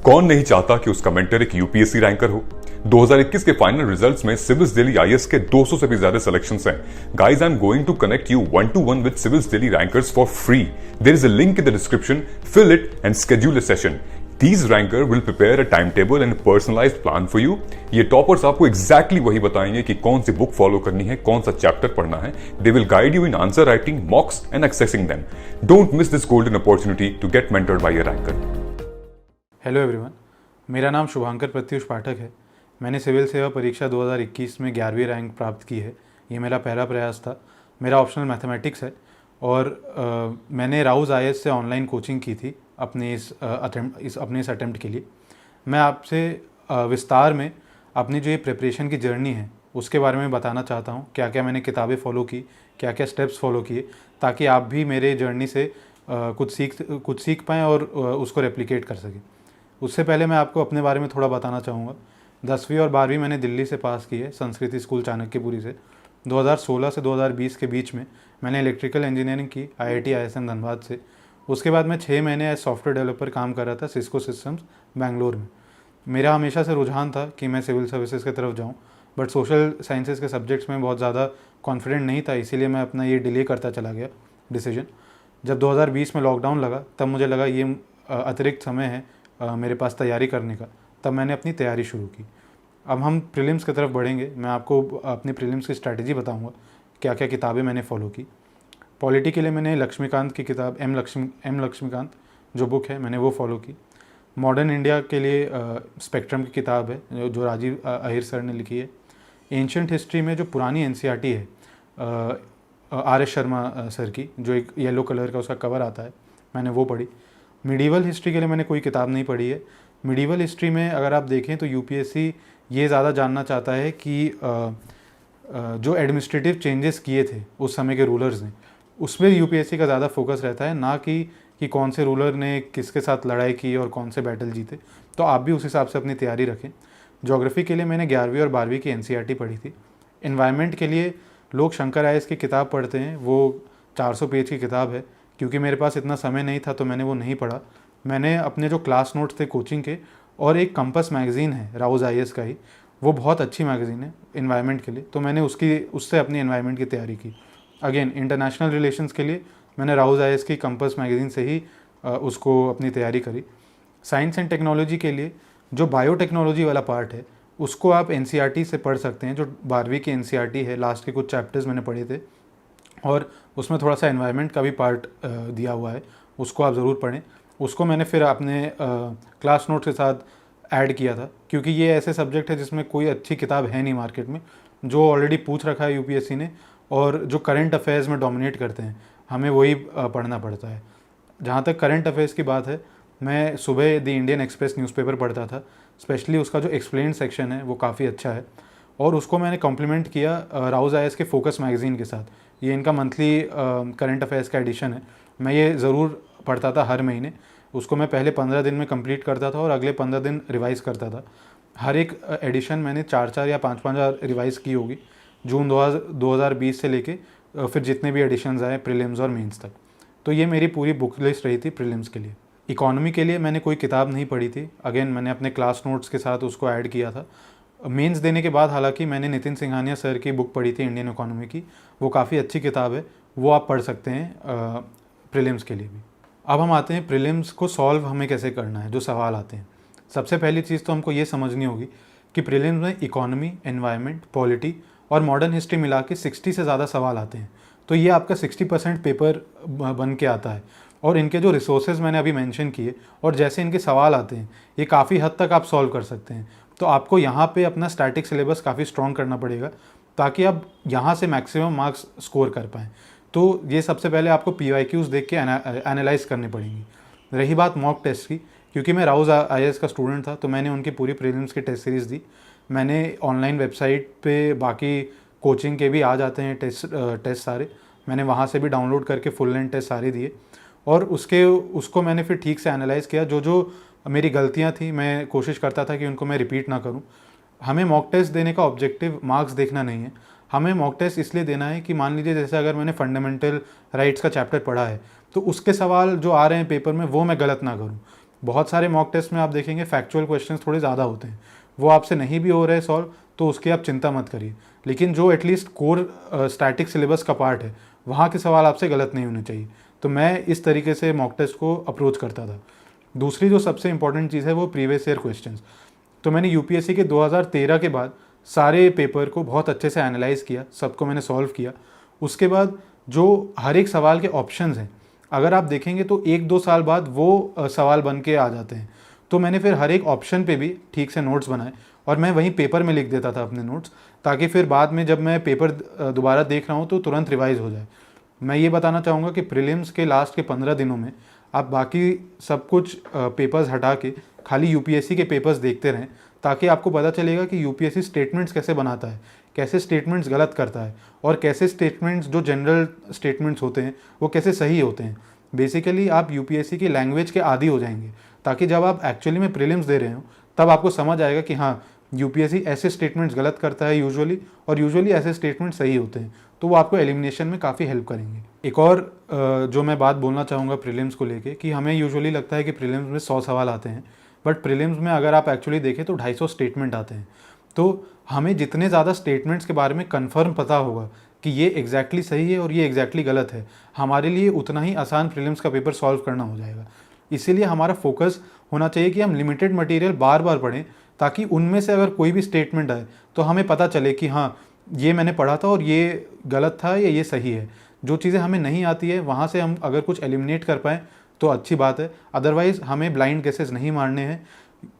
कौन नहीं चाहता कि उसका मेंटर एक यूपीएससी रैंकर हो। 2021 के फाइनल रिजल्ट्स में सिविल्स दिल्ली आईएएस के 200 से भी ज्यादा सिलेक्शंस हैं। Guys, I am going to connect you 1-to-1 with Civils Delhi rankers for free. There is a link in the description, fill it and schedule a session. These ranker will prepare a timetable and a personalized plan for you। ये toppers आपको exactly वही बताएंगे कि कौन सी book follow करनी है, कौन सा चैप्टर पढ़ना है। They will guide you in answer writing, mocks and accessing them। Don't miss this golden opportunity to get mentored by a ranker। Hello everyone, मेरा नाम शुभांकर प्रत्युष पाठक है। मैंने सिविल सेवा परीक्षा 2021 में 11वीं रैंक प्राप्त की है। ये मेरा पहला प्रयास था। मेरा ऑप्शनल मैथमेटिक्स है और मैंने राउज़ आईएएस से ऑनलाइन कोचिंग की थी अपने इस अटेम्प्ट के लिए। मैं आपसे विस्तार में अपनी जो ये प्रिपरेशन की जर्नी है उसके बारे में बताना चाहता हूँ। क्या क्या मैंने किताबें फॉलो की, क्या क्या स्टेप्स फॉलो किए, ताकि आप भी मेरे जर्नी से कुछ सीख पाएँ और उसको रेप्लिकेट कर सकें। उससे पहले मैं आपको अपने बारे में थोड़ा बताना चाहूँगा। 10वीं और 12वीं मैंने दिल्ली से पास की है, संस्कृति स्कूल चाणक्यपुरी से। 2016 से 2020 के बीच में मैंने इलेक्ट्रिकल इंजीनियरिंग की IIT ISM धनबाद से। उसके बाद मैं 6 महीने एज सॉफ्टवेयर डेवलपर काम कर रहा था सिस्को सिस्टम्स बेंगलोर में। मेरा हमेशा से रुझान था कि मैं सिविल सर्विसेज की तरफ जाऊं, बट सोशल साइंसेज के सब्जेक्ट्स में बहुत ज़्यादा कॉन्फिडेंट नहीं था, इसीलिए मैं अपना ये डिले करता चला गया डिसीजन। जब 2020 में लॉकडाउन लगा तब मुझे लगा ये अतिरिक्त समय है मेरे पास तैयारी करने का, तब मैंने अपनी तैयारी शुरू की। अब हम प्रीलिम्स की तरफ बढ़ेंगे। मैं आपको अपनी प्रीलिम्स की स्ट्रैटेजी बताऊँगा, क्या क्या किताबें मैंने फॉलो की। पॉलिटी के लिए मैंने लक्ष्मीकांत की किताब एम लक्ष्मीकांत जो बुक है मैंने वो फॉलो की। मॉडर्न इंडिया के लिए स्पेक्ट्रम की किताब है जो राजीव अहिर सर ने लिखी है। एंशिएंट हिस्ट्री में जो पुरानी एनसीईआरटी है RS शर्मा सर की, जो एक येलो कलर का उसका कवर आता है, मैंने वो पढ़ी। मिडीवल हिस्ट्री के लिए मैंने कोई किताब नहीं पढ़ी है। मिडीवल हिस्ट्री में अगर आप देखें तो यूपीएससी ये ज़्यादा जानना चाहता है कि जो एडमिनिस्ट्रेटिव चेंजेस किए थे उस समय के रूलर्स ने, उसमें यूपीएससी का ज़्यादा फोकस रहता है, ना कि कौन से रूलर ने किसके साथ लड़ाई की और कौन से बैटल जीते। तो आप भी उस हिसाब से अपनी तैयारी रखें। ज्योग्राफी के लिए मैंने 11वीं और 12वीं की एनसीईआरटी पढ़ी थी। एनवायरनमेंट के लिए लोग शंकर आईएएस की किताब पढ़ते हैं, वो 400 पेज की किताब है। क्योंकि मेरे पास इतना समय नहीं था तो मैंने वो नहीं पढ़ा। मैंने अपने जो क्लास नोट्स थे कोचिंग के, और एक कंपस मैगज़ीन है राउज़ आईएएस का ही, वो बहुत अच्छी मैगज़ीन है एनवायरनमेंट के लिए, तो मैंने उससे अपनी एनवायरनमेंट की तैयारी की। अगेन इंटरनेशनल रिलेशंस के लिए मैंने राउज़ आईएएस की कंपस मैगज़ीन से ही उसको अपनी तैयारी करी। साइंस एंड टेक्नोलॉजी के लिए जो बायोटेक्नोलॉजी वाला पार्ट है उसको आप एनसीईआरटी से पढ़ सकते हैं। जो 12वीं की एनसीईआरटी है, लास्ट के कुछ चैप्टर्स मैंने पढ़े थे और उसमें थोड़ा सा एनवायरनमेंट का भी पार्ट दिया हुआ है, उसको आप ज़रूर पढ़ें। उसको मैंने फिर अपने क्लास नोट के साथ ऐड किया था, क्योंकि ये ऐसे सब्जेक्ट है जिसमें कोई अच्छी किताब है नहीं मार्केट में, जो ऑलरेडी पूछ रखा है यूपीएससी ने, और जो करंट अफेयर्स में डोमिनेट करते हैं, हमें वही पढ़ना पड़ता है। जहाँ तक करंट अफेयर्स की बात है, मैं सुबह द इंडियन एक्सप्रेस न्यूज़पेपर पढ़ता था। स्पेशली उसका जो एक्सप्लेन सेक्शन है वो काफ़ी अच्छा है, और उसको मैंने कॉम्प्लीमेंट किया राउज़ आईएएस के फोकस मैगज़ीन के साथ। ये इनका मंथली करंट अफेयर्स का एडिशन है। मैं ये ज़रूर पढ़ता था हर महीने। उसको मैं पहले 15 दिन में कंप्लीट करता था और अगले 15 दिन रिवाइज़ करता था। हर एक एडिशन मैंने 4-4 या 5-5 रिवाइज़ की होगी, जून 2020 से लेके फिर जितने भी एडिशंस आए प्रीलिम्स और मेंस तक। तो ये मेरी पूरी बुक लिस्ट रही थी प्रीलिम्स के लिए। इकोनॉमी के लिए मैंने कोई किताब नहीं पढ़ी थी। अगेन मैंने अपने क्लास नोट्स के साथ उसको ऐड किया था। मेंस देने के बाद हालांकि मैंने नितिन सिंघानिया सर की बुक पढ़ी थी इंडियन इकोनॉमी की, वो काफ़ी अच्छी किताब है, वो आप पढ़ सकते हैं प्रीलिम्स के लिए भी। अब हम आते हैं प्रीलिम्स को सॉल्व हमें कैसे करना है, जो सवाल आते हैं। सबसे पहली चीज़ तो हमको ये समझनी होगी कि प्रीलिम्स में इकोनॉमी, एनवायरनमेंट, पॉलिटी और मॉडर्न हिस्ट्री मिला के 60 से ज़्यादा सवाल आते हैं। तो ये आपका 60% पेपर बन के आता है, और इनके जो रिसोर्सेज मैंने अभी मेंशन किए और जैसे इनके सवाल आते हैं, ये काफ़ी हद तक आप सॉल्व कर सकते हैं। तो आपको यहाँ पे अपना स्टैटिक सिलेबस काफ़ी स्ट्रॉन्ग करना पड़ेगा, ताकि आप यहाँ से मैक्सिमम मार्क्स स्कोर कर पाएँ। तो ये सबसे पहले आपको PYQs देख के एनालाइज करनी पड़ेंगी। रही बात मॉक टेस्ट की, क्योंकि मैं राउज़ आईएएस का स्टूडेंट था तो मैंने उनकी पूरी प्रीलिम्स की टेस्ट सीरीज़ दी। मैंने ऑनलाइन वेबसाइट पे बाकी कोचिंग के भी आ जाते हैं टेस्ट सारे, मैंने वहाँ से भी डाउनलोड करके फुल लेंथ टेस्ट सारे दिए, और उसको मैंने फिर ठीक से एनालाइज़ किया। जो मेरी गलतियाँ थी मैं कोशिश करता था कि उनको मैं रिपीट ना करूँ। हमें मॉक टेस्ट देने का ऑब्जेक्टिव मार्क्स देखना नहीं है। हमें मॉक टेस्ट इसलिए देना है कि मान लीजिए जैसे अगर मैंने फंडामेंटल राइट्स का चैप्टर पढ़ा है, तो उसके सवाल जो आ रहे हैं पेपर में वो मैं गलत ना करूँ। बहुत सारे मॉक टेस्ट में आप देखेंगे फैक्चुअल क्वेश्चंस थोड़े ज़्यादा होते हैं, वो आपसे नहीं भी हो रहे सॉल्व तो उसकी आप चिंता मत करिए, लेकिन जो एटलीस्ट कोर स्टैटिक सिलेबस का पार्ट है वहाँ के सवाल आपसे गलत नहीं होने चाहिए। तो मैं इस तरीके से मॉक टेस्ट को अप्रोच करता था। दूसरी जो सबसे इंपॉर्टेंट चीज़ है वो प्रीवियस ईयर क्वेश्चंस। तो मैंने यूपीएससी के 2013 के बाद सारे पेपर को बहुत अच्छे से एनालाइज किया, सबको मैंने सॉल्व किया। उसके बाद जो हर एक सवाल के ऑप्शंस हैं, अगर आप देखेंगे तो 1-2 साल बाद वो सवाल बन के आ जाते हैं। तो मैंने फिर हर एक ऑप्शन पे भी ठीक से नोट्स बनाए और मैं वहीं पेपर में लिख देता था अपने नोट्स, ताकि फिर बाद में जब मैं पेपर दोबारा देख रहा हूँ तो तुरंत रिवाइज हो जाए। मैं ये बताना चाहूँगा कि प्रीलिम्स के लास्ट के 15 दिनों में आप बाकी सब कुछ पेपर्स हटा के खाली यूपीएससी के पेपर्स देखते रहें, ताकि आपको पता चलेगा कि यूपीएससी स्टेटमेंट्स कैसे बनाता है, कैसे स्टेटमेंट्स गलत करता है और कैसे स्टेटमेंट्स जो जनरल स्टेटमेंट्स होते हैं वो कैसे सही होते हैं। बेसिकली आप यूपीएससी की लैंग्वेज के आदी हो जाएंगे, ताकि जब आप एक्चुअली में प्रीलिम्स दे रहे हो तब आपको समझ आएगा कि हाँ, यूपीएससी ऐसे स्टेटमेंट्स गलत करता है यूजुअली, और यूजुअली ऐसे स्टेटमेंट सही होते हैं। तो वो आपको एलिमिनेशन में काफ़ी हेल्प करेंगे। एक और जो मैं बात बोलना चाहूँगा प्रीलिम्स को लेके, कि हमें यूजुअली लगता है कि प्रीलिम्स में 100 सवाल आते हैं, बट प्रीलिम्स में अगर आप एक्चुअली देखें तो 250 स्टेटमेंट आते हैं। तो हमें जितने ज़्यादा स्टेटमेंट्स के बारे में कन्फर्म पता होगा कि ये एग्जैक्टली सही है और ये एग्जैक्टली गलत है, हमारे लिए उतना ही आसान प्रीलिम्स का पेपर सॉल्व करना हो जाएगा। इसीलिए हमारा फोकस होना चाहिए कि हम लिमिटेड मटेरियल बार बार पढ़ें, ताकि उनमें से अगर कोई भी स्टेटमेंट आए तो हमें पता चले कि हाँ, ये मैंने पढ़ा था और ये गलत था या ये सही है। जो चीज़ें हमें नहीं आती है वहाँ से हम अगर कुछ एलिमिनेट कर पाएँ तो अच्छी बात है, अदरवाइज़ हमें ब्लाइंड गेसेस नहीं मारने हैं।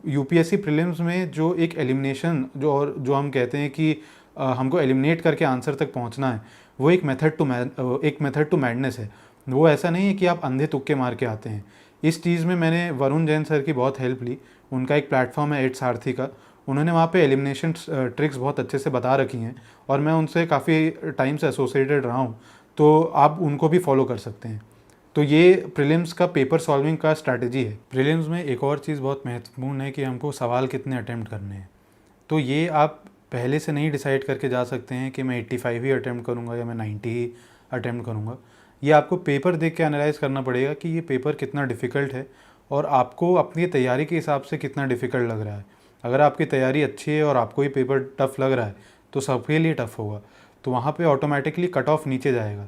यूपीएससी प्रीलिम्स में जो एक एलिमिनेशन जो हम कहते हैं कि हमको एलिमिनेट करके आंसर तक पहुंचना है, वो एक मेथड टू मैडनेस है। वो ऐसा नहीं है कि आप अंधे तुक्के मार के आते हैं। इस चीज़ में मैंने वरुण जैन सर की बहुत हेल्प ली। उनका एक प्लेटफॉर्म है 8 सारथी का, उन्होंने वहाँ पे एलिमिनेशन ट्रिक्स बहुत अच्छे से बता रखी हैं और मैं उनसे काफ़ी टाइम से एसोसिएटेड रहा हूँ, तो आप उनको भी फॉलो कर सकते हैं। तो ये प्रीलिम्स का पेपर सॉल्विंग का स्ट्रैटेजी है। प्रीलिम्स में एक और चीज़ बहुत महत्वपूर्ण है कि हमको सवाल कितने अटैम्प्ट करने हैं। तो ये आप पहले से नहीं डिसाइड करके जा सकते हैं कि मैं 85 ही अटैम्प्ट करूँगा या मैं 90 ही अटैम्प्ट करूँगा। ये आपको पेपर देख के एनालाइज करना पड़ेगा कि ये पेपर कितना डिफ़िकल्ट है और आपको अपनी तैयारी के हिसाब से कितना डिफ़िकल्ट लग रहा है। अगर आपकी तैयारी अच्छी है और आपको ये पेपर टफ़ लग रहा है तो सबके लिए टफ़ होगा, तो वहाँ पे ऑटोमेटिकली कट ऑफ नीचे जाएगा।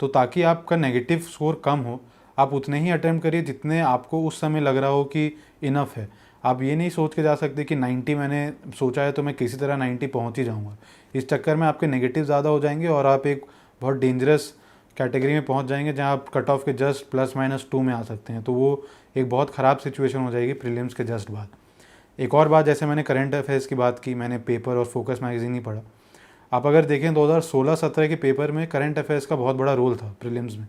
तो ताकि आपका नेगेटिव स्कोर कम हो, आप उतने ही अटैम्प्ट करिए जितने आपको उस समय लग रहा हो कि इनफ है। आप ये नहीं सोच के जा सकते कि 90 मैंने सोचा है तो मैं किसी तरह 90 पहुँच ही जाऊँगा। इस चक्कर में आपके नेगेटिव ज़्यादा हो जाएंगे और आप एक बहुत डेंजरस कैटेगरी में पहुँच जाएंगे जहाँ आप कट ऑफ के जस्ट +-2 में आ सकते हैं। तो वो एक बहुत ख़राब सिचुएशन हो जाएगी प्रीलिम्स के जस्ट बाद। एक और बात, जैसे मैंने करंट अफेयर्स की बात की, मैंने पेपर और फोकस मैगजीन ही पढ़ा। आप अगर देखें 2016-17 के पेपर में करंट अफेयर्स का बहुत बड़ा रोल था प्रीलिम्स में,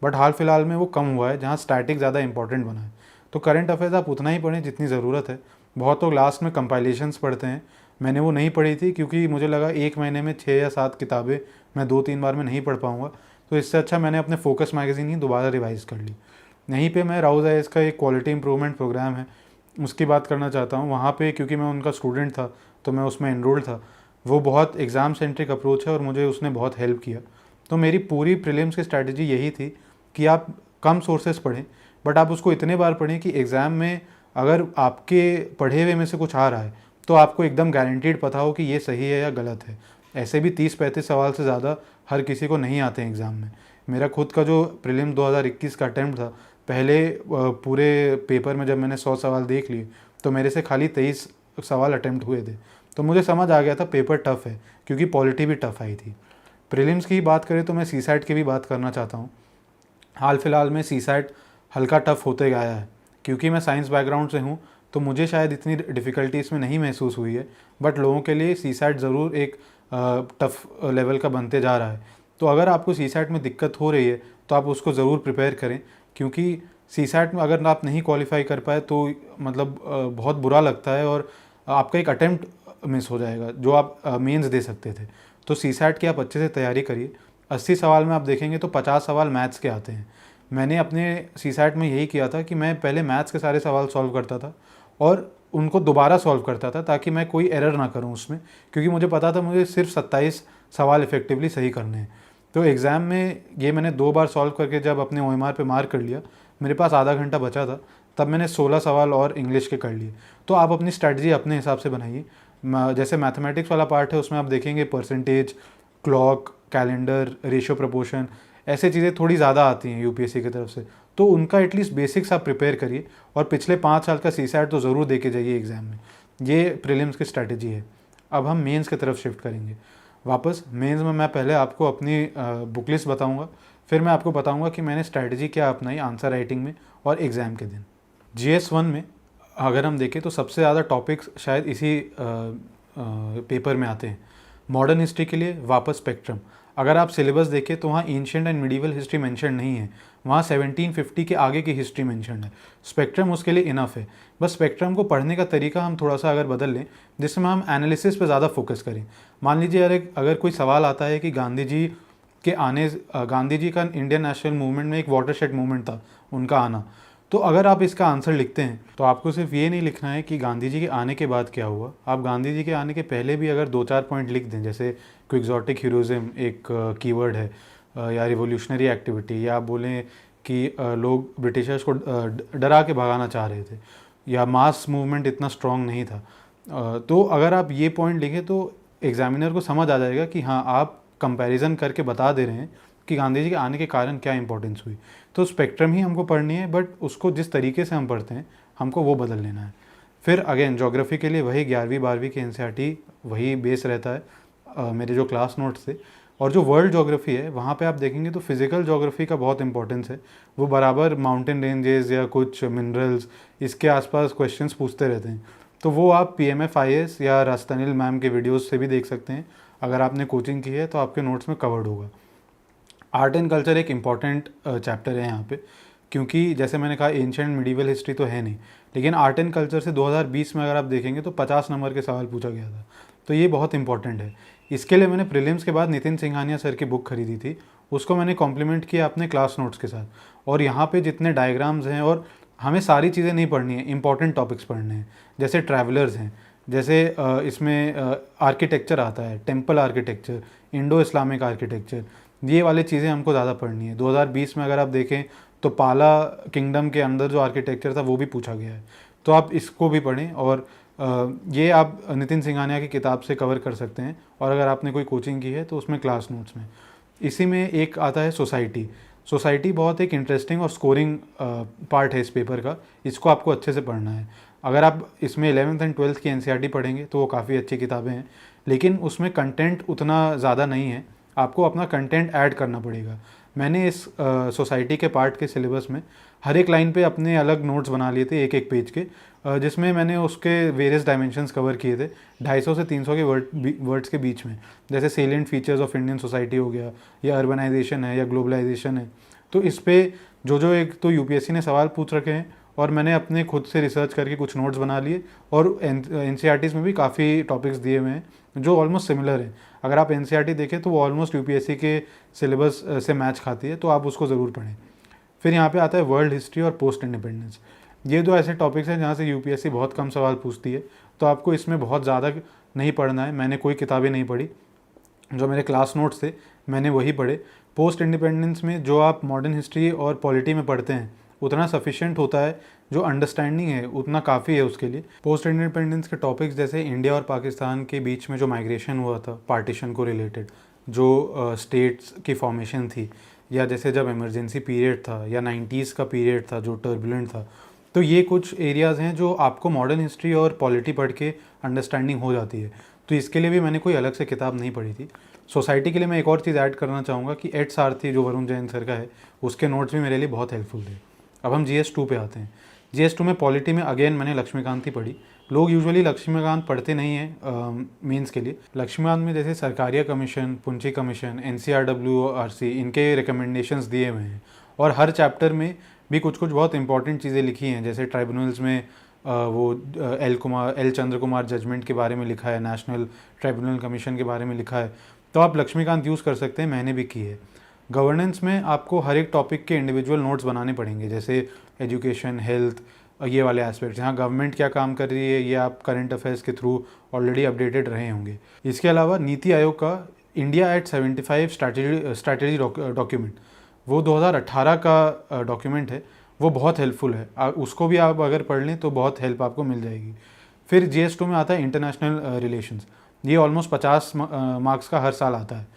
बट हाल फिलहाल में वो कम हुआ है, जहाँ स्टैटिक ज़्यादा इंपॉर्टेंट बना है। तो करंट अफेयर्स आप उतना ही पढ़ें जितनी ज़रूरत है। बहुत लोग लास्ट में कंपाइलेशंस पढ़ते हैं, मैंने वो नहीं पढ़ी थी क्योंकि मुझे लगा 1 महीने में 6 या 7 किताबें मैं 2-3 बार में नहीं पढ़ पाऊँगा, तो इससे अच्छा मैंने अपने फोकस मैगजीन ही दोबारा रिवाइज़ कर ली। यहीं पे मैं राउज़ आईएएस का एक क्वालिटी इंप्रूवमेंट प्रोग्राम है, उसकी बात करना चाहता हूँ। वहाँ पे क्योंकि मैं उनका स्टूडेंट था तो मैं उसमें एनरोल्ड था। वो बहुत एग्ज़ाम सेंट्रिक अप्रोच है और मुझे उसने बहुत हेल्प किया। तो मेरी पूरी प्रीलिम्स की स्ट्रैटेजी यही थी कि आप कम सोर्सेस पढ़ें, बट आप उसको इतने बार पढ़ें कि एग्ज़ाम में अगर आपके पढ़े हुए में से कुछ आ रहा है तो आपको एकदम गारंटीड पता हो कि ये सही है या गलत है। ऐसे भी 30-35 सवाल से ज़्यादा हर किसी को नहीं आते हैं एग्ज़ाम में। मेरा खुद का जो प्रीलिम्स 2021 का अटैम्प्ट था, पहले पूरे पेपर में जब मैंने 100 सवाल देख लिए तो मेरे से खाली 23 सवाल अटैम्प्ट हुए थे। तो मुझे समझ आ गया था पेपर टफ़ है, क्योंकि पॉलिटी भी टफ़ आई थी। प्रीलिम्स की बात करें तो मैं सीसैट की भी बात करना चाहता हूँ। हाल फिलहाल में सीसैट हल्का टफ़ होते गया है, क्योंकि मैं साइंस बैकग्राउंड से हूँ तो मुझे शायद इतनी डिफ़िकल्टी इसमें नहीं महसूस हुई है, बट लोगों के लिए सीसैट ज़रूर एक टफ़ लेवल का बनते जा रहा है। तो अगर आपको सीसैट में दिक्कत हो रही है तो आप उसको ज़रूर प्रिपेयर करें, क्योंकि सीसैट में अगर आप नहीं क्वालिफाई कर पाए तो मतलब बहुत बुरा लगता है और आपका एक अटैम्प्ट मिस हो जाएगा जो आप मेंस दे सकते थे। तो सीसैट की आप अच्छे से तैयारी करिए। 80 सवाल में आप देखेंगे तो 50 सवाल मैथ्स के आते हैं। मैंने अपने सीसैट में यही किया था कि मैं पहले मैथ्स के सारे सवाल सॉल्व करता था और उनको दोबारा सॉल्व करता था, ताकि मैं कोई एरर ना करूं उसमें, क्योंकि मुझे पता था मुझे सिर्फ 27 सवाल इफेक्टिवली सही करने हैं। तो एग्ज़ाम में ये मैंने 2 बार सॉल्व करके जब अपने OMR पे मार्क कर लिया, मेरे पास आधा घंटा बचा था, तब मैंने 16 सवाल और इंग्लिश के कर लिए। तो आप अपनी स्ट्रैटेजी अपने हिसाब से बनाइए। जैसे मैथमेटिक्स वाला पार्ट है उसमें आप देखेंगे percentage, clock, calendar, ratio proportion, ऐसे चीज़ें थोड़ी ज़्यादा आती हैं यूपीएससी की तरफ से। तो उनका एटलीस्ट बेसिक्स आप प्रिपेयर करिए और पिछले 5 साल का सीसैट तो ज़रूर दे के जाइए एग्ज़ाम में। ये प्रीलिम्स की स्ट्रैटेजी है। अब हम मेंस की तरफ शिफ्ट करेंगे। वापस मेंस में मैं पहले आपको अपनी बुक लिस्ट बताऊँगा, फिर मैं आपको बताऊँगा कि मैंने स्ट्रैटेजी क्या अपनाई आंसर राइटिंग में और एग्ज़ाम के दिन। GS1 में अगर हम देखें तो सबसे ज़्यादा टॉपिक्स शायद इसी पेपर में आते हैं। मॉडर्न हिस्ट्री के लिए वापस स्पेक्ट्रम। अगर आप सिलेबस देखें तो वहाँ ancient and medieval history mention नहीं है, वहाँ 1750 के आगे की हिस्ट्री मेंशन है। स्पेक्ट्रम उसके लिए इनफ है। बस स्पेक्ट्रम को पढ़ने का तरीका हम थोड़ा सा अगर बदल लें जिसमें हम एनालिसिस पे ज़्यादा फोकस करें। मान लीजिए अगर कोई सवाल आता है कि गांधी जी का इंडियन नेशनल मूवमेंट में एक वाटरशेड मूवमेंट था, उनका आना, तो अगर आप इसका आंसर लिखते हैं तो आपको सिर्फ ये नहीं लिखना है कि गांधी जी के आने के बाद क्या हुआ, आप गांधी जी के आने के पहले भी अगर 2-4 पॉइंट लिख दें, जैसे क्विक्सोटिक हीरोइज्म एक कीवर्ड है, या रिवोल्यूशनरी एक्टिविटी, या आप बोलें कि लोग ब्रिटिशर्स को डरा के भगाना चाह रहे थे, या मास मूवमेंट इतना स्ट्रॉन्ग नहीं था, तो अगर आप ये पॉइंट लिखें तो एग्जामिनर को समझ आ जाएगा कि हाँ आप कंपैरिजन करके बता दे रहे हैं कि गांधी जी के आने के कारण क्या इंपॉर्टेंस हुई। तो स्पेक्ट्रम ही हमको पढ़नी है, बट उसको जिस तरीके से हम पढ़ते हैं हमको वो बदल लेना है। फिर अगेन ज्योग्राफी के लिए वही 11वीं 12वीं के एनसीईआरटी वही बेस रहता है, मेरे जो क्लास नोट्स थे। और जो वर्ल्ड ज्योग्राफी है वहाँ पे आप देखेंगे तो फिजिकल ज्योग्राफी का बहुत इंपॉर्टेंस है। वो बराबर माउंटेन रेंजेस या कुछ मिनरल्स इसके आसपास क्वेश्चंस पूछते रहते हैं। तो वो आप PMFIS या रास्तनिल मैम के वीडियोस से भी देख सकते हैं। अगर आपने कोचिंग की है तो आपके नोट्स में कवर्ड होगा। आर्ट एंड कल्चर एक इम्पॉर्टेंट चैप्टर है यहाँ पे, क्योंकि जैसे मैंने कहा एंशिएंट मिडीवल हिस्ट्री तो है नहीं, लेकिन आर्ट एंड कल्चर से 2020 में अगर आप देखेंगे तो 50 नंबर के सवाल पूछा गया था। तो ये बहुत इंपॉर्टेंट है। इसके लिए मैंने प्रीलिम्स के बाद नितिन सिंघानिया सर की बुक खरीदी थी, उसको मैंने कॉम्प्लीमेंट किया अपने क्लास नोट्स के साथ। और यहाँ पे जितने डायग्राम्स हैं, और हमें सारी चीज़ें नहीं पढ़नी है, इंपॉर्टेंट टॉपिक्स पढ़ने हैं। जैसे ट्रैवलर्स हैं, जैसे इसमें आर्किटेक्चर आता है, temple architecture, Indo Islamic architecture, ये वाली चीज़ें हमको ज़्यादा पढ़नी है। 2020 में अगर आप देखें तो पाला किंगडम के अंदर जो आर्किटेक्चर था वो भी पूछा गया है, तो आप इसको भी पढ़ें। और ये आप नितिन सिंघानिया की किताब से कवर कर सकते हैं, और अगर आपने कोई कोचिंग की है तो उसमें क्लास नोट्स में। इसी में एक आता है सोसाइटी बहुत एक इंटरेस्टिंग और स्कोरिंग पार्ट है इस पेपर का, इसको आपको अच्छे से पढ़ना है। अगर आप इसमें 11th एंड 12th की एनसीईआरटी पढ़ेंगे तो वो काफ़ी अच्छी किताबें हैं, लेकिन उसमें कंटेंट उतना ज़्यादा नहीं है, आपको अपना कंटेंट ऐड करना पड़ेगा। मैंने इस सोसाइटी के पार्ट के सिलेबस में हर एक लाइन पे अपने अलग नोट्स बना लिए थे, एक एक पेज के, जिसमें मैंने उसके वेरियस डायमेंशंस कवर किए थे 250 से 300 के वर्ड्स के बीच में। जैसे salient features of Indian society हो गया, या अर्बनाइजेशन है, या ग्लोबलाइजेशन है। तो इस पे जो एक तो यूपीएससी ने सवाल पूछ रखे हैं, और मैंने अपने खुद से रिसर्च करके कुछ नोट्स बना लिए, और एनसीईआरटीज़ में भी काफ़ी टॉपिक्स दिए हुए हैं जो ऑलमोस्ट सिमिलर हैं। अगर आप एनसीईआरटी देखें तो वो ऑलमोस्ट यूपीएससी के सिलेबस से मैच खाती है, तो आप उसको ज़रूर पढ़ें। फिर यहाँ पे आता है वर्ल्ड हिस्ट्री और पोस्ट इंडिपेंडेंस। ये दो ऐसे टॉपिक्स हैं जहाँ से यूपीएससी बहुत कम सवाल पूछती है, तो आपको इसमें बहुत ज़्यादा नहीं पढ़ना है। मैंने कोई किताबें नहीं पढ़ी, जो मेरे क्लास नोट्स थे मैंने वही पढ़े। पोस्ट इंडिपेंडेंस में जो आप मॉडर्न हिस्ट्री और पॉलिटी में पढ़ते हैं उतना सफिशिएंट होता है, जो अंडरस्टैंडिंग है उतना काफ़ी है उसके लिए। पोस्ट इंडिपेंडेंस के टॉपिक्स जैसे इंडिया और पाकिस्तान के बीच में जो माइग्रेशन हुआ था पार्टीशन को रिलेटेड, जो स्टेट्स की फॉर्मेशन थी, या जैसे जब इमरजेंसी पीरियड था, या 90s का पीरियड था जो टर्बुलेंट था, तो ये कुछ एरियाज़ हैं जो आपको मॉडर्न हिस्ट्री और पॉलिटी पढ़ के अंडरस्टैंडिंग हो जाती है। तो इसके लिए भी मैंने कोई अलग से किताब नहीं पढ़ी थी। सोसाइटी के लिए मैं एक और चीज़ ऐड करना चाहूँगा कि एट सारथी जो वरुण जैन सर का है, उसके नोट्स भी मेरे लिए बहुत हेल्पफुल थे। अब हम GS2 पे आते हैं। GS2 में पॉलिटी में अगेन मैंने लक्ष्मीकांत ही पढ़ी। लोग यूजुअली लक्ष्मीकांत पढ़ते नहीं हैं मीन्स के लिए। लक्ष्मीकांत में जैसे सरकारिया कमीशन, पुंची कमीशन, NCRWRC इनके रिकमेंडेशंस दिए हुए हैं, और हर चैप्टर में भी कुछ कुछ बहुत इंपॉर्टेंट चीज़ें लिखी हैं। जैसे ट्राइब्यूनल्स में वो L चंद्र कुमार जजमेंट के बारे में लिखा है, नेशनल ट्राइब्यूनल कमीशन के बारे में लिखा है, तो आप लक्ष्मीकांत यूज़ कर सकते हैं, मैंने भी की है। गवर्नेंस में आपको हर एक टॉपिक के इंडिविजुअल नोट्स बनाने पड़ेंगे, जैसे एजुकेशन, हेल्थ, ये वाले एस्पेक्ट्स, यहाँ गवर्नमेंट क्या काम कर रही है ये आप करंट अफेयर्स के थ्रू ऑलरेडी अपडेटेड रहे होंगे। इसके अलावा नीति आयोग का इंडिया एट 75 स्ट्रैटेजी डॉक्यूमेंट, वो 2018 का डॉक्यूमेंट है, वो बहुत हेल्पफुल है। उसको भी आप अगर पढ़ लें तो बहुत हेल्प आपको मिल जाएगी। फिर GS2 में आता है इंटरनेशनल रिलेशंस। ये ऑलमोस्ट 50 मार्क्स का हर साल आता है।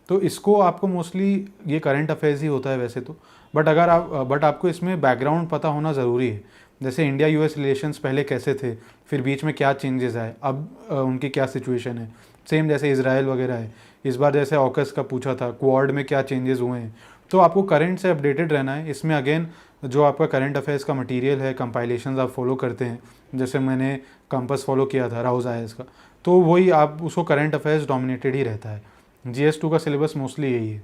तो इसको आपको मोस्टली, ये करंट अफेयर्स ही होता है वैसे तो, बट आपको इसमें बैकग्राउंड पता होना ज़रूरी है। जैसे इंडिया US रिलेशंस पहले कैसे थे, फिर बीच में क्या चेंजेस आए, अब उनकी क्या सिचुएशन है। सेम जैसे इजराइल वगैरह है, इस बार जैसे ऑकस का पूछा था, क्वाड में क्या चेंजेस हुए हैं। तो आपको करंट से अपडेटेड रहना है। इसमें अगेन जो आपका करंट अफेयर्स का मटेरियल है, कंपाइलेशंस आप फॉलो करते हैं, जैसे मैंने कंपस फॉलो किया था राउज IAS का, तो वही आप उसको करंट अफेयर्स डोमिनेटेड ही रहता है। GS2 का सिलेबस मोस्टली यही है।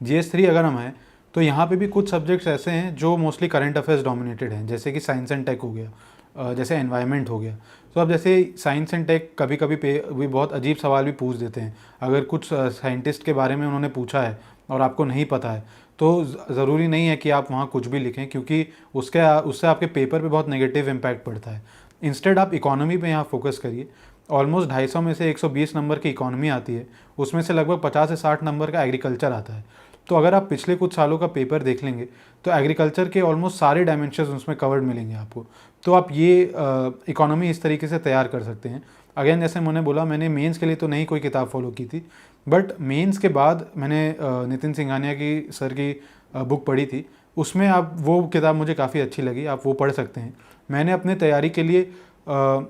GS3 अगर हम आए तो यहाँ पे भी कुछ सब्जेक्ट्स ऐसे हैं जो मोस्टली करंट अफेयर्स डोमिनेटेड हैं, जैसे कि साइंस एंड टेक हो गया, जैसे एनवायरनमेंट हो गया। तो अब जैसे साइंस एंड टेक कभी कभी भी बहुत अजीब सवाल भी पूछ देते हैं। अगर कुछ साइंटिस्ट के बारे में उन्होंने पूछा है और आपको नहीं पता है, तो ज़रूरी नहीं है कि आप वहाँ कुछ भी लिखें, क्योंकि उससे आपके पेपर पे बहुत नेगेटिव इम्पैक्ट पड़ता है। इंस्टेड आप इकोनॉमी पे यहाँ फोकस करिए। ऑलमोस्ट 250 में से 120 नंबर की इकोनॉमी आती है, उसमें से लगभग 50 से 60 नंबर का एग्रीकल्चर आता है। तो अगर आप पिछले कुछ सालों का पेपर देख लेंगे तो एग्रीकल्चर के ऑलमोस्ट सारे डायमेंशंस उसमें कवर्ड मिलेंगे आपको। तो आप ये इकोनॉमी इस तरीके से तैयार कर सकते हैं। अगेन जैसे मैंने बोला, मैंने मेंस के लिए तो नहीं कोई किताब फॉलो की थी, बट मेंस के बाद मैंने नितिन सिंघानिया की सर की बुक पढ़ी थी। उसमें आप वो किताब मुझे काफ़ी अच्छी लगी, आप वो पढ़ सकते हैं। मैंने अपने तैयारी के लिए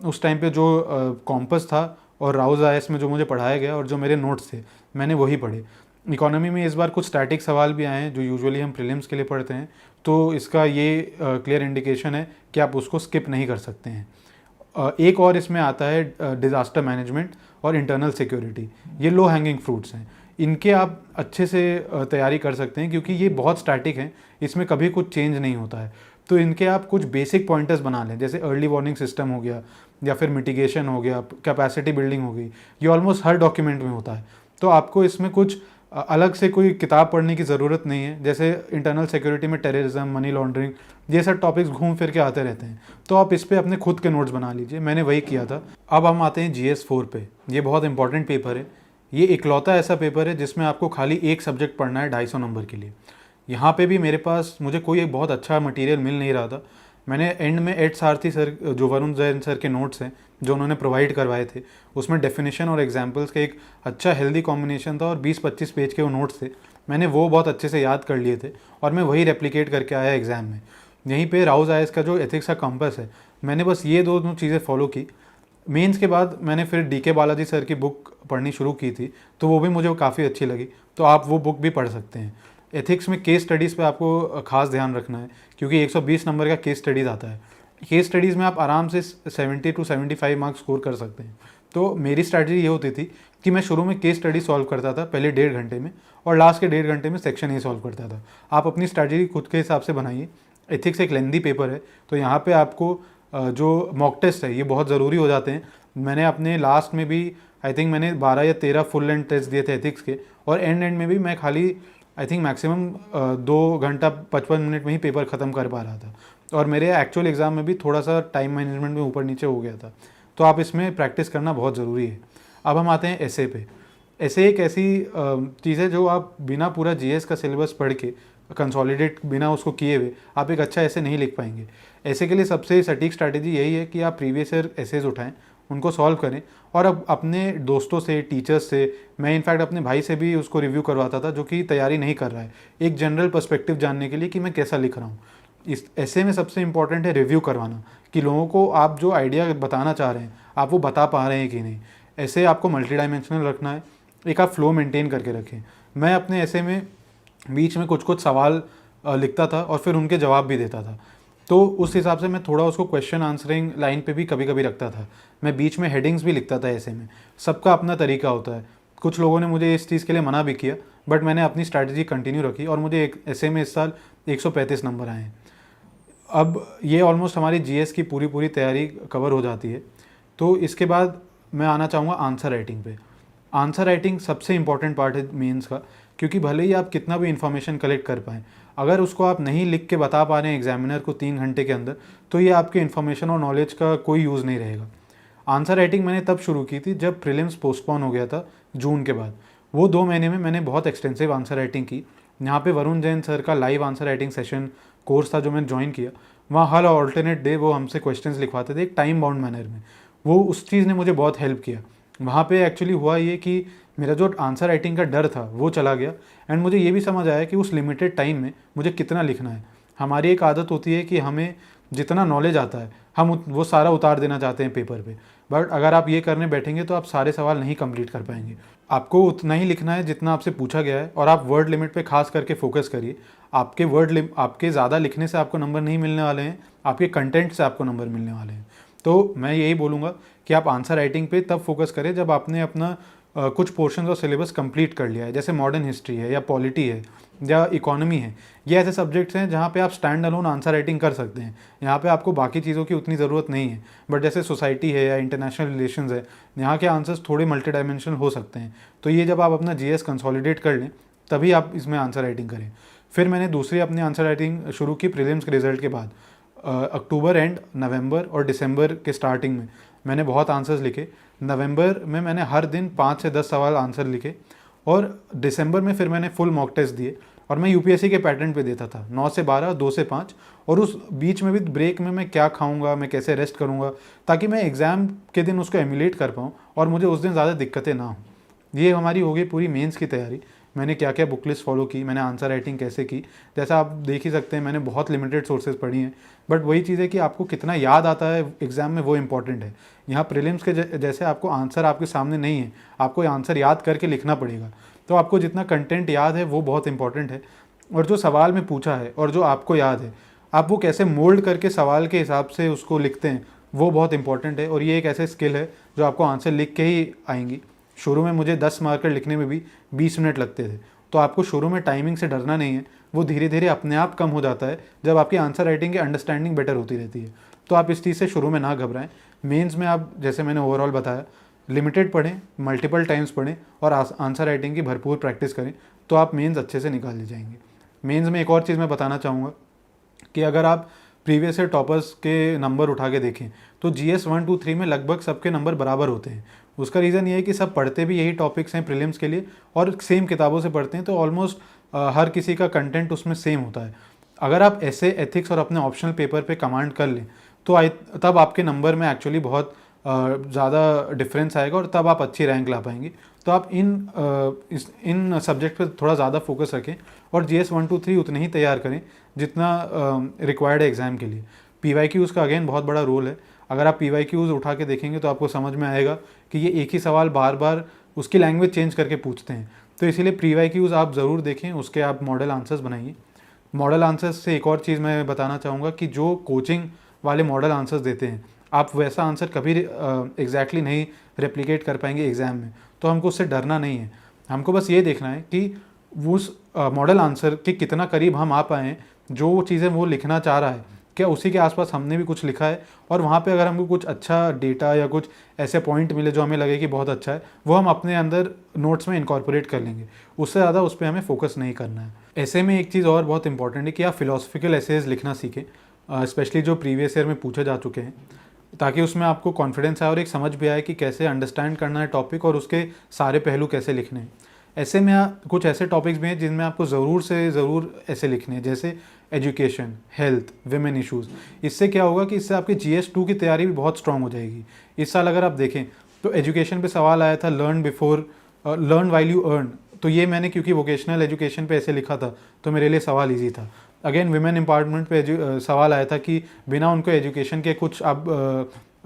उस टाइम पे जो कॉम्पस था और राउज IAS में जो मुझे पढ़ाया गया और जो मेरे नोट्स थे, मैंने वही पढ़े। इकोनॉमी में इस बार कुछ स्टैटिक सवाल भी आए हैं जो यूजुअली हम प्रीलिम्स के लिए पढ़ते हैं, तो इसका ये क्लियर इंडिकेशन है कि आप उसको स्किप नहीं कर सकते हैं। एक और इसमें आता है डिज़ास्टर मैनेजमेंट और इंटरनल सिक्योरिटी। ये लो हैंगिंग फ्रूट्स हैं, इनके आप अच्छे से तैयारी कर सकते हैं, क्योंकि ये बहुत स्टैटिक हैं, इसमें कभी कुछ चेंज नहीं होता है। तो इनके आप कुछ बेसिक पॉइंटर्स बना लें, जैसे अर्ली वार्निंग सिस्टम हो गया, या फिर मिटिगेशन हो गया, कैपेसिटी बिल्डिंग हो गई। ये ऑलमोस्ट हर डॉक्यूमेंट में होता है। तो आपको इसमें कुछ अलग से कोई किताब पढ़ने की ज़रूरत नहीं है। जैसे इंटरनल सिक्योरिटी में टेररिज्म, मनी लॉन्ड्रिंग, ये सब टॉपिक्स घूम फिर के आते रहते हैं, तो आप इस पर अपने खुद के नोट्स बना लीजिए। मैंने वही किया था। अब हम आते हैं GS4 पे। ये बहुत इंपॉर्टेंट पेपर है। ये इकलौता ऐसा पेपर है जिसमें आपको खाली एक सब्जेक्ट पढ़ना है 250 नंबर के लिए। यहाँ पे भी मुझे कोई एक बहुत अच्छा मटेरियल मिल नहीं रहा था। मैंने एंड में एड सारथी सर, जो वरुण जैन सर के नोट्स हैं जो उन्होंने प्रोवाइड करवाए थे, उसमें डेफिनेशन और एग्जांपल्स का एक अच्छा हेल्दी कॉम्बिनेशन था और 20-25 पेज के वो नोट्स थे। मैंने वो बहुत अच्छे से याद कर लिए थे और मैं वही रेप्लिकेट करके आया एग्ज़ाम में। यहीं पे राउज IAS का जो एथिक्स का कंपस है, मैंने बस ये दो चीज़ें फॉलो की। मेंस के बाद मैंने फिर DK बालाजी सर की बुक पढ़नी शुरू की थी, तो वो भी मुझे काफ़ी अच्छी लगी, तो आप वो बुक भी पढ़ सकते हैं। एथिक्स में केस स्टडीज़ पे आपको खास ध्यान रखना है, क्योंकि 120 नंबर का केस स्टडीज़ आता है। केस स्टडीज़ में आप आराम से 70 to 75 मार्क्स स्कोर कर सकते हैं। तो मेरी स्ट्रैटेजी ये होती थी कि मैं शुरू में केस स्टडी सॉल्व करता था पहले 1.5 घंटे में, और लास्ट के 1.5 घंटे में सेक्शन ए सॉल्व करता था। आप अपनी स्ट्रैटेजी खुद के हिसाब से बनाइए। एथिक्स एक लेंदी पेपर है, तो यहाँ पे आपको जो मॉक टेस्ट है ये बहुत ज़रूरी हो जाते हैं। मैंने अपने लास्ट में भी आई थिंक मैंने 12 या 13 फुल लेंथ टेस्ट दिए थे एथिक्स के, और एंड में भी मैं खाली आई थिंक मैक्सिमम 2 घंटा 55 मिनट में ही पेपर ख़त्म कर पा रहा था। और मेरे एक्चुअल एग्ज़ाम में भी थोड़ा सा टाइम मैनेजमेंट में ऊपर नीचे हो गया था। तो आप इसमें प्रैक्टिस करना बहुत ज़रूरी है। अब हम आते हैं एसे पे। एसे एक ऐसी चीज़ है जो आप बिना पूरा GS का सिलेबस पढ़ के, कंसोलिडेट बिना उसको किए हुए, आप एक अच्छा ऐसे नहीं लिख पाएंगे। ऐसे के लिए सबसे सटीक स्ट्रैटेजी यही है कि आप प्रीवियस ईयर एसेज उठाएं, उनको सॉल्व करें, और अब अपने दोस्तों से, टीचर्स से, मैं इनफैक्ट अपने भाई से भी उसको रिव्यू करवाता था जो कि तैयारी नहीं कर रहा है, एक जनरल पर्सपेक्टिव जानने के लिए कि मैं कैसा लिख रहा हूँ। इस ऐसे में सबसे इंपॉर्टेंट है रिव्यू करवाना, कि लोगों को आप जो आइडिया बताना चाह रहे हैं आप वो बता पा रहे हैं कि नहीं। ऐसे आपको मल्टी डायमेंशनल रखना है, एक आप फ्लो मेंटेन करके रखें। मैं अपने ऐसे में बीच में कुछ सवाल लिखता था और फिर उनके जवाब भी देता था, तो उस हिसाब से मैं थोड़ा उसको क्वेश्चन आंसरिंग लाइन पे भी कभी कभी रखता था। मैं बीच में हेडिंग्स भी लिखता था ऐसे में। सबका अपना तरीका होता है। कुछ लोगों ने मुझे इस चीज़ के लिए मना भी किया, बट मैंने अपनी स्ट्रैटेजी कंटिन्यू रखी और मुझे एक ऐसे में इस साल 135 नंबर आए हैं। अब ये ऑलमोस्ट हमारी GS की पूरी तैयारी कवर हो जाती है। तो इसके बाद मैं आना चाहूँगा आंसर राइटिंग पे। आंसर राइटिंग सबसे इंपॉर्टेंट पार्ट है मेंस का, क्योंकि भले ही आप कितना भी इन्फॉर्मेशन कलेक्ट कर पाएँ, अगर उसको आप नहीं लिख के बता पा रहे हैं एग्जामिनर को 3 घंटे के अंदर, तो ये आपके इन्फॉर्मेशन और नॉलेज का कोई यूज़ नहीं रहेगा। आंसर राइटिंग मैंने तब शुरू की थी जब प्रीलिम्स पोस्टपोन हो गया था जून के बाद। वो 2 महीने में मैंने बहुत एक्सटेंसिव आंसर राइटिंग की। यहाँ पे वरुण जैन सर का live answer writing session course था जो मैंने ज्वाइन किया, वहाँ हर ऑल्टरनेट डे वो हमसे क्वेश्चंस लिखवाते थे एक टाइम बाउंड मैनर में। वो उस चीज़ ने मुझे बहुत हेल्प किया। वहाँ पे एक्चुअली हुआ ये कि मेरा जो आंसर राइटिंग का डर था वो चला गया, एंड मुझे ये भी समझ आया कि उस लिमिटेड टाइम में मुझे कितना लिखना है। हमारी एक आदत होती है कि हमें जितना नॉलेज आता है हम वो सारा उतार देना चाहते हैं पेपर पे, बट अगर आप ये करने बैठेंगे तो आप सारे सवाल नहीं कंप्लीट कर पाएंगे। आपको उतना ही लिखना है जितना आपसे पूछा गया है, और आप वर्ड लिमिट पे खास करके फोकस करिए। आपके ज़्यादा लिखने से आपको नंबर नहीं मिलने वाले हैं, आपके कंटेंट से आपको नंबर मिलने वाले हैं। तो मैं यही बोलूँगा कि आप आंसर राइटिंग पे तब फोकस करें जब आपने अपना कुछ पोर्शन और सिलेबस कंप्लीट कर लिया है, जैसे मॉडर्न हिस्ट्री है या पॉलिटी है या इकोनॉमी है। ये ऐसे सब्जेक्ट्स हैं जहाँ पे आप स्टैंड अलोन आंसर राइटिंग कर सकते हैं, यहाँ पे आपको बाकी चीज़ों की उतनी ज़रूरत नहीं है। बट जैसे सोसाइटी है या इंटरनेशनल रिलेशंस है, यहाँ के आंसर्स थोड़े मल्टी डायमेंशनल हो सकते हैं। तो ये जब आप अपना जीएस कंसोलिडेट कर लें तभी आप इसमें आंसर राइटिंग करें। फिर मैंने दूसरी अपनी आंसर राइटिंग शुरू की प्रीलिम्स के रिजल्ट के बाद। अक्टूबर एंड नवंबर और दिसंबर के स्टार्टिंग में मैंने बहुत आंसर्स लिखे। नवंबर में मैंने हर दिन 5 से 10 सवाल आंसर लिखे, और दिसंबर में फिर मैंने फुल मॉक टेस्ट दिए, और मैं यूपीएससी के पैटर्न पे देता था 9 से 12, 2 से 5, और उस बीच में भी ब्रेक में मैं क्या खाऊंगा, मैं कैसे रेस्ट करूंगा, ताकि मैं एग्ज़ाम के दिन उसको एमुलेट कर पाऊँ और मुझे उस दिन ज़्यादा दिक्कतें ना हो। ये हमारी हो गई पूरी मेंस की तैयारी। मैंने क्या क्या बुक लिस्ट फॉलो की, मैंने आंसर राइटिंग कैसे की। जैसा आप देख ही सकते हैं मैंने बहुत लिमिटेड सोर्सेज पढ़ी हैं, बट वही चीज़ है कि आपको कितना याद आता है एग्ज़ाम में वो इंपॉर्टेंट है। यहाँ प्रीलिम्स के जैसे आपको आंसर आपके सामने नहीं है, आपको आंसर याद करके लिखना पड़ेगा। तो आपको जितना कंटेंट याद है वो बहुत इंपॉर्टेंट है, और जो सवाल में पूछा है और जो आपको याद है आप वो कैसे मोल्ड करके सवाल के हिसाब से उसको लिखते हैं वो बहुत इंपॉर्टेंट है। और ये एक ऐसे स्किल है जो आपको आंसर लिख के ही आएंगी। शुरू में मुझे 10 मार्कर लिखने में भी 20 मिनट लगते थे, तो आपको शुरू में टाइमिंग से डरना नहीं है, वो धीरे धीरे अपने आप कम हो जाता है जब आपकी आंसर राइटिंग की अंडरस्टैंडिंग बेटर होती रहती है। तो आप इस चीज़ से शुरू में ना घबराएं। मेंस में आप, जैसे मैंने ओवरऑल बताया, लिमिटेड पढ़ें, मल्टीपल टाइम्स पढ़ें और आंसर राइटिंग की भरपूर प्रैक्टिस करें, तो आप मेंस अच्छे से निकाल ले जाएंगे। मेंस में एक और चीज़ मैं बताना चाहूँगा कि अगर आप प्रीवियस ईयर टॉपर्स के नंबर उठा के देखें तो GS 1, 2, 3 में लगभग सबके नंबर बराबर होते हैं। उसका रीज़न ये है कि सब पढ़ते भी यही टॉपिक्स हैं प्रीलिम्स के लिए, और सेम किताबों से पढ़ते हैं, तो ऑलमोस्ट हर किसी का कंटेंट उसमें सेम होता है। अगर आप ऐसे एथिक्स और अपने ऑप्शनल पेपर पे कमांड कर लें तो तब आपके नंबर में एक्चुअली बहुत ज़्यादा डिफरेंस आएगा, और तब आप अच्छी रैंक ला पाएंगे। तो आप इन सब्जेक्ट पे थोड़ा ज़्यादा फोकस रखें, और GS 1, 2, 3 उतने ही तैयार करें जितना रिक्वायर्ड है एग्ज़ाम के लिए। PYQs का अगेन बहुत बड़ा रोल है। अगर आप PYQs उठा के देखेंगे तो आपको समझ में आएगा कि ये एक ही सवाल बार बार उसकी लैंग्वेज चेंज करके पूछते हैं। तो इसीलिए PYQs आप ज़रूर देखें, उसके आप मॉडल आंसर्स बनाइए। मॉडल आंसर्स से एक और चीज़ मैं बताना चाहूँगा कि जो कोचिंग वाले मॉडल आंसर्स देते हैं, आप वैसा आंसर कभी एग्जैक्टली नहीं रेप्लिकेट कर पाएंगे एग्ज़ाम में। तो हमको उससे डरना नहीं है, हमको बस ये देखना है कि उस मॉडल आंसर के कितना करीब हम आ पाएँ। जो चीज़ें वो लिखना चाह रहा है क्या उसी के आसपास हमने भी कुछ लिखा है, और वहाँ पे अगर हमको कुछ अच्छा डेटा या कुछ ऐसे पॉइंट मिले जो हमें लगे कि बहुत अच्छा है, वो हम अपने अंदर नोट्स में इनकॉर्पोरेट कर लेंगे। उससे ज़्यादा उस पर हमें फोकस नहीं करना है। ऐसे में एक चीज़ और बहुत इंपॉर्टेंट है कि आप फिलोसफिकल एसेज लिखना सीखें, स्पेशली जो प्रीवियस ईयर में पूछे जा चुके हैं, ताकि उसमें आपको कॉन्फिडेंस आए और एक समझ भी आए कि कैसे अंडरस्टैंड करना है टॉपिक और उसके सारे पहलू कैसे लिखने हैं। ऐसे में कुछ ऐसे टॉपिक्स भी हैं जिनमें आपको ज़रूर से ज़रूर ऐसे लिखने हैं, जैसे एजुकेशन, हेल्थ, विमेन इश्यूज़। इससे क्या होगा कि इससे आपकी GS 2 की तैयारी भी बहुत स्ट्रांग हो जाएगी। इस साल अगर आप देखें तो एजुकेशन पे सवाल आया था लर्न वाइल यू अर्न, तो ये मैंने क्योंकि वोकेशनल एजुकेशन पे ऐसे लिखा था तो मेरे लिए सवाल ईजी था। अगेन विमेन एम्पावरमेंट पे सवाल आया था कि बिना उनको एजुकेशन के कुछ आप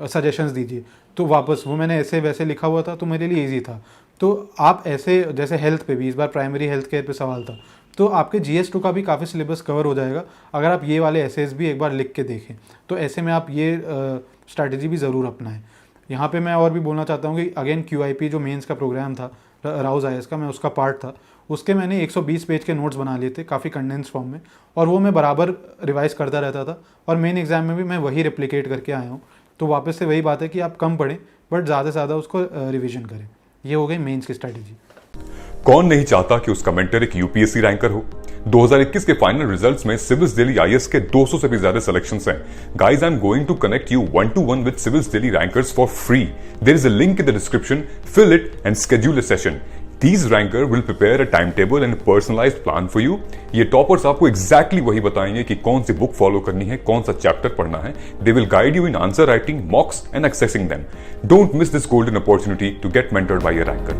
सजेशंस दीजिए, तो वापस वो मैंने ऐसे वैसे लिखा हुआ था तो मेरे लिए ईजी था। तो आप ऐसे, जैसे हेल्थ पे भी इस बार प्राइमरी हेल्थ केयर पे सवाल था, तो आपके GS 2 का भी काफ़ी सिलेबस कवर हो जाएगा अगर आप ये वाले एसेज भी एक बार लिख के देखें। तो ऐसे में आप ये स्ट्रैटेजी भी ज़रूर अपनाएं। यहाँ पे मैं और भी बोलना चाहता हूँ कि अगेन QIP जो मेंस का प्रोग्राम था राउज IAS का, मैं उसका पार्ट था, उसके मैंने 120 पेज के नोट्स बना लिए थे काफ़ी कंडेंस फॉर्म में, और वो मैं बराबर रिवाइज़ करता रहता था, और मेन एग्जाम में भी मैं वही रेप्लिकेट करके आया हूँ। तो वापस से वही बात है कि आप कम पढ़ें बट ज़्यादा से ज़्यादा उसको रिविजन करें। ये हो गई मेंस की स्ट्रैटेजी। कौन नहीं चाहता कि उसका मेंटर एक यूपीएससी रैंकर हो। 2021 के फाइनल रिजल्ट्स में सिविल्स दिल्ली आईएएस के 200 से भी ज्यादा सिलेक्शंस हैं। Guys, I am going to connect you 1-to-1 with Civils Delhi rankers for free. There is a link in the description, fill it and schedule a session. These ranker will prepare a timetable and a personalized plan for you. ये toppers आपको exactly वही बताएंगे कि कौन सी book follow करनी है, कौन सा चैप्टर पढ़ना है. They will guide you in answer writing, mocks and accessing them. Don't miss this golden opportunity to get mentored by a ranker.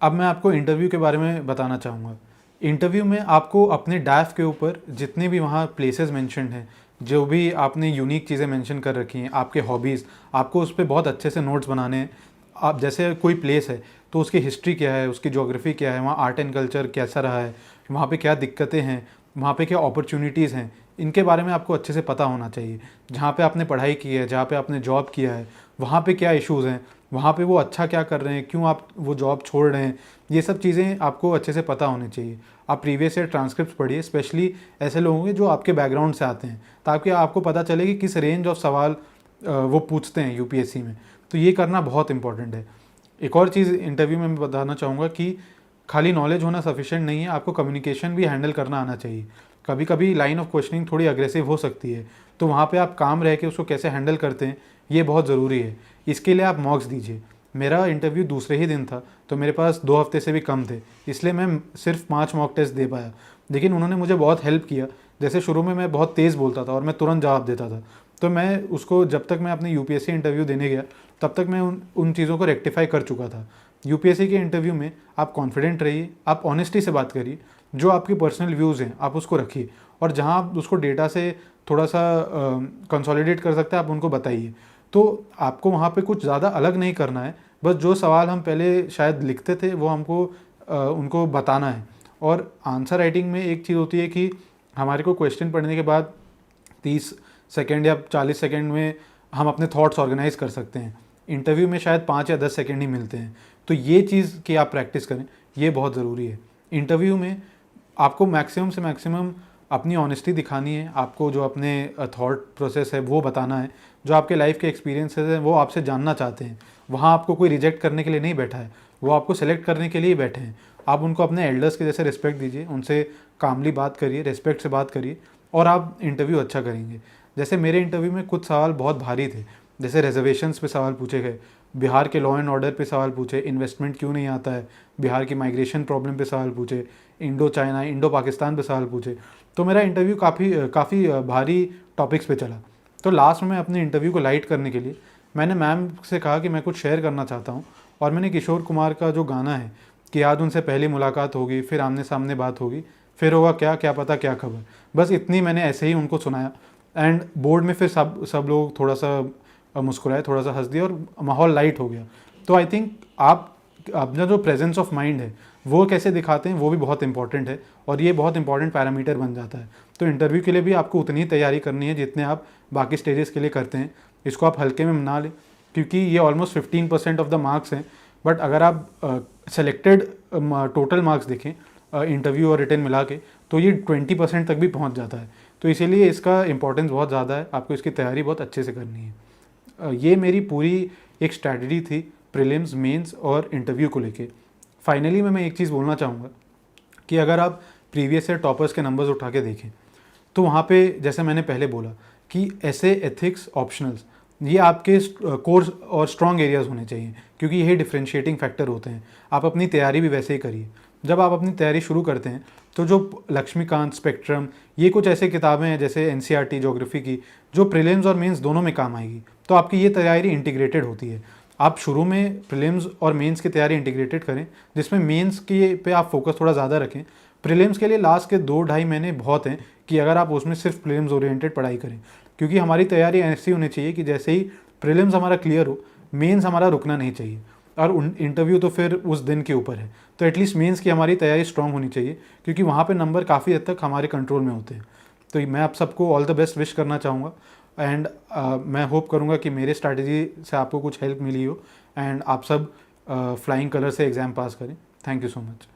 अब मैं आपको इंटरव्यू के बारे में बताना चाहूँगा. इंटरव्यू में आपको अपने डैफ के ऊपर जितने भी वहाँ प्लेसेस मेंशन हैं, जो भी आपने यूनिक चीज़ें मेंशन कर रखी हैं, आपके हॉबीज़, आपको उस पर बहुत अच्छे से नोट्स बनाने हैं. आप जैसे कोई प्लेस है तो उसकी हिस्ट्री क्या है, उसकी ज्योग्राफी क्या है, वहाँ आर्ट एंड कल्चर कैसा रहा है, वहाँ पे क्या दिक्कतें हैं, वहाँ पे क्या अपॉर्चुनिटीज़ हैं, इनके बारे में आपको अच्छे से पता होना चाहिए. जहाँ पे आपने पढ़ाई की है, जहाँ पे आपने जॉब किया है, वहाँ पे क्या इश्यूज़ हैं, वहाँ पे वो अच्छा क्या कर रहे हैं, क्यों आप वो जॉब छोड़ रहे हैं, ये सब चीज़ें आपको अच्छे से पता होनी चाहिए. आप प्रीवियस ईयर ट्रांसक्रिप्ट पढ़िए, स्पेशली ऐसे लोगों के जो आपके बैकग्राउंड से आते हैं, ताकि आपको पता चले कि किस रेंज ऑफ सवाल वो पूछते हैं यूपीएससी में. तो ये करना बहुत इंपॉर्टेंट है. एक और चीज़ इंटरव्यू में मैं बताना चाहूँगा कि खाली नॉलेज होना सफिशिएंट नहीं है, आपको कम्युनिकेशन भी हैंडल करना आना चाहिए. कभी कभी लाइन ऑफ क्वेश्चनिंग थोड़ी अग्रेसिव हो सकती है, तो वहाँ पे आप काम रह के उसको कैसे हैंडल करते हैं, ये बहुत ज़रूरी है. इसके लिए आप मॉक्स दीजिए. मेरा इंटरव्यू दूसरे ही दिन था, तो मेरे पास 2 हफ्ते से भी कम थे, इसलिए मैं सिर्फ 5 मॉक टेस्ट दे पाया. लेकिन उन्होंने मुझे बहुत हेल्प किया. जैसे शुरू में मैं बहुत तेज़ बोलता था और मैं तुरंत जवाब देता था, तो मैं उसको जब तक मैं अपने यूपीएससी इंटरव्यू देने गया तब तक मैं उन चीज़ों को रेक्टिफाई कर चुका था. यूपीएससी के इंटरव्यू में आप कॉन्फिडेंट रहिए, आप ऑनेस्टी से बात करिए, जो आपकी पर्सनल व्यूज़ हैं आप उसको रखिए, और जहाँ आप उसको डेटा से थोड़ा सा कंसोलिडेट कर सकते हैं आप उनको बताइए. तो आपको वहाँ पे कुछ ज़्यादा अलग नहीं करना है, बस जो सवाल हम पहले शायद लिखते थे वो हमको उनको बताना है. और आंसर राइटिंग में एक चीज़ होती है कि हमारे को क्वेश्चन पढ़ने के बाद 30 सेकेंड या 40 सेकेंड में हम अपने थॉट्स ऑर्गेनाइज कर सकते हैं. इंटरव्यू में शायद 5 या 10 सेकेंड ही मिलते हैं. तो ये चीज़ की आप प्रैक्टिस करें, ये बहुत ज़रूरी है. इंटरव्यू में आपको मैक्सिमम से मैक्सिमम अपनी ऑनेस्टी दिखानी है, आपको जो अपने थॉट प्रोसेस है वो बताना है, जो आपके लाइफ के एक्सपीरियंसेस हैं वो आपसे जानना चाहते हैं. वहाँ आपको कोई रिजेक्ट करने के लिए नहीं बैठा है, वो आपको सेलेक्ट करने के लिए बैठे हैं. आप उनको अपने एल्डर्स के जैसे रिस्पेक्ट दीजिए, उनसे कामली बात करिए, रिस्पेक्ट से बात करिए, और आप इंटरव्यू अच्छा करेंगे. जैसे मेरे इंटरव्यू में कुछ सवाल बहुत भारी थे, जैसे रिजर्वेशंस पे सवाल पूछे गए, बिहार के लॉ एंड ऑर्डर पे सवाल पूछे, इन्वेस्टमेंट क्यों नहीं आता है, बिहार की माइग्रेशन प्रॉब्लम पे सवाल पूछे, इंडो चाइना इंडो पाकिस्तान पे सवाल पूछे. तो मेरा इंटरव्यू काफ़ी भारी टॉपिक्स पे चला. तो लास्ट में मैं अपने इंटरव्यू को लाइट करने के लिए मैंने मैम से कहा कि मैं कुछ शेयर करना चाहता हूँ, और मैंने किशोर कुमार का जो गाना है कि आज उनसे पहली मुलाकात होगी, फिर आमने सामने बात होगी, फिर होगा क्या क्या पता क्या खबर, बस इतनी मैंने ऐसे ही उनको सुनाया. एंड बोर्ड में फिर सब लोग थोड़ा सा मुस्कुराए, थोड़ा सा हंस दिया और माहौल लाइट हो गया. तो आई थिंक आप अपना जो प्रेजेंस ऑफ माइंड है वो कैसे दिखाते हैं वो भी बहुत इंपॉर्टेंट है, और ये बहुत इंपॉर्टेंट पैरामीटर बन जाता है. तो इंटरव्यू के लिए भी आपको उतनी ही तैयारी करनी है जितने आप बाकी स्टेजेस के लिए करते हैं. इसको आप हल्के में ना लें, क्योंकि ये ऑलमोस्ट 15% ऑफ द मार्क्स हैं. बट अगर आप सेलेक्टेड टोटल मार्क्स देखें इंटरव्यू और रिटन मिला के, तो ये 20% तक भी पहुंच जाता है. तो इसीलिए इसका इंपॉर्टेंस बहुत ज़्यादा है, आपको इसकी तैयारी बहुत अच्छे से करनी है. ये मेरी पूरी एक स्ट्रैटेजी थी प्रीलिम्स, मेंस और इंटरव्यू को लेके. फाइनली मैं एक चीज़ बोलना चाहूँगा कि अगर आप प्रीवियस ईयर टॉपर्स के नंबर्स उठा के देखें, तो वहाँ पे जैसे मैंने पहले बोला कि ऐसे एथिक्स, ऑप्शनल्स, ये आपके कोर्स और स्ट्रॉन्ग एरियाज़ होने चाहिए, क्योंकि यही डिफरेंशिएटिंग फैक्टर होते हैं. आप अपनी तैयारी भी वैसे ही करिए. जब आप अपनी तैयारी शुरू करते हैं तो जो लक्ष्मीकांत, स्पेक्ट्रम, ये कुछ ऐसे किताबें हैं जैसे एनसीईआरटी ज्योग्राफी की, जो प्रीलिम्स और मेंस दोनों में काम आएगी. तो आपकी ये तैयारी इंटीग्रेटेड होती है. आप शुरू में प्रीलिम्स और मेंस की तैयारी इंटीग्रेटेड करें, जिसमें मेंस की पे आप फोकस थोड़ा ज़्यादा रखें. प्रीलिम्स के लिए लास्ट के 2-2.5 महीने बहुत हैं कि अगर आप उसमें सिर्फ प्रीलिम्स ओरिएंटेड पढ़ाई करें, क्योंकि हमारी तैयारी ऐसी होनी चाहिए कि जैसे ही प्रीलिम्स हमारा क्लियर हो, मेंस हमारा रुकना नहीं चाहिए. और इंटरव्यू तो फिर उस दिन के ऊपर है, तो एटलीस्ट मेंस की हमारी तैयारी स्ट्रांग होनी चाहिए, क्योंकि वहाँ पे नंबर काफ़ी हद तक हमारे कंट्रोल में होते हैं. तो मैं आप सबको ऑल द बेस्ट विश करना चाहूँगा. एंड मैं होप करूँगा कि मेरे स्ट्रैटेजी से आपको कुछ हेल्प मिली हो, एंड आप सब फ्लाइंग कलर से एग्ज़ाम पास करें. Thank you so much.